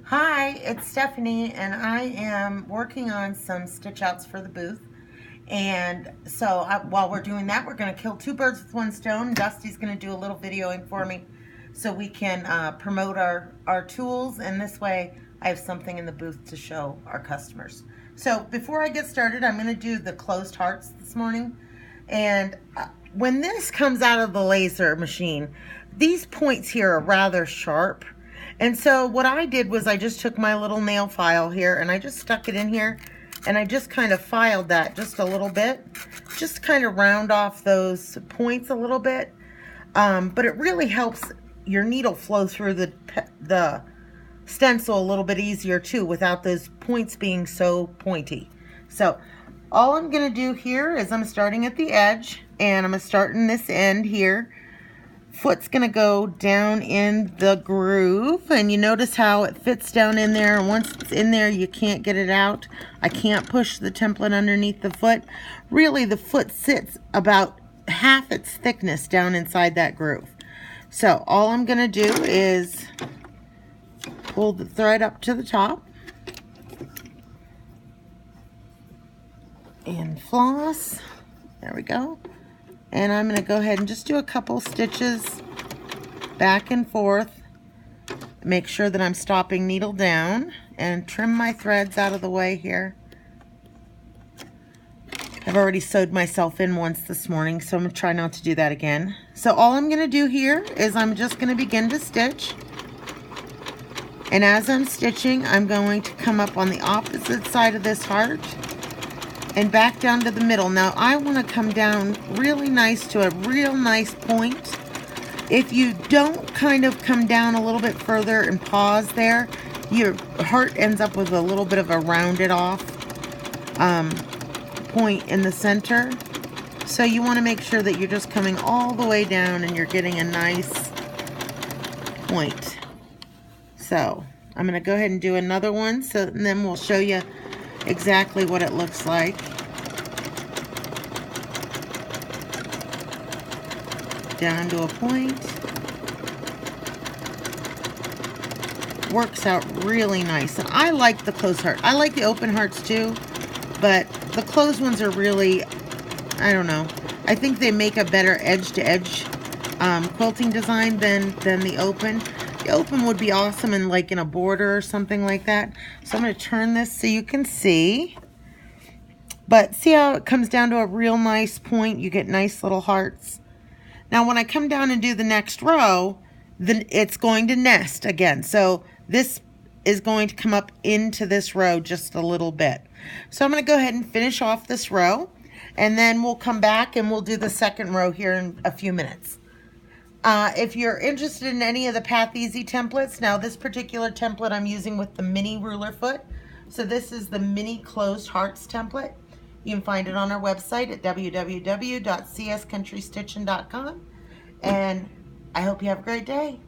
Hi, it's Stephanie, and I am working on some stitch outs for the booth. And so while we're doing that, we're going to kill two birds with one stone. Dusty's going to do a little videoing for me so we can promote our tools, and this way I have something in the booth to show our customers. So before I get started, I'm going to do the closed hearts this morning. And when this comes out of the laser machine, these points here are rather sharp. And so what I did was I just took my little nail file here and I just stuck it in here and I just kind of filed that just a little bit, just kind of round off those points a little bit. But it really helps your needle flow through the stencil a little bit easier too, without those points being so pointy. So all I'm going to do here is I'm starting at the edge, and I'm going to start in this end here. Foot's going to go down in the groove, and you notice how it fits down in there, and once it's in there you can't get it out. I can't push the template underneath the foot. Really, the foot sits about half its thickness down inside that groove. So all I'm going to do is pull the thread up to the top and floss. There we go. And I'm going to go ahead and just do a couple stitches back and forth. Make sure that I'm stopping needle down and trim my threads out of the way here. I've already sewed myself in once this morning, so I'm going to try not to do that again. So all I'm going to do here is I'm just going to begin to stitch. And as I'm stitching, I'm going to come up on the opposite side of this heart and back down to the middle. Now I want to come down really nice to a real nice point. If you don't kind of come down a little bit further and pause there, your heart ends up with a little bit of a rounded off point in the center. So you want to make sure that you're just coming all the way down and you're getting a nice point. So I'm going to go ahead and do another one, and then we'll show you exactly what it looks like. Down to a point. Works out really nice. And I like the closed heart. I like the open hearts too, but the closed ones are really, I don't know. I think they make a better edge-to-edge quilting design than the open. The open would be awesome in like in a border or something like that. So I'm going to turn this so you can see. But see how it comes down to a real nice point? You get nice little hearts. Now when I come down and do the next row, then it's going to nest again. So this is going to come up into this row just a little bit. So I'm going to go ahead and finish off this row, and then we'll come back and we'll do the second row here in a few minutes. If you're interested in any of the Path Easy templates, now this particular template I'm using with the mini ruler foot. So this is the mini closed hearts template. You can find it on our website at www.cscountrystitchin.com. And I hope you have a great day.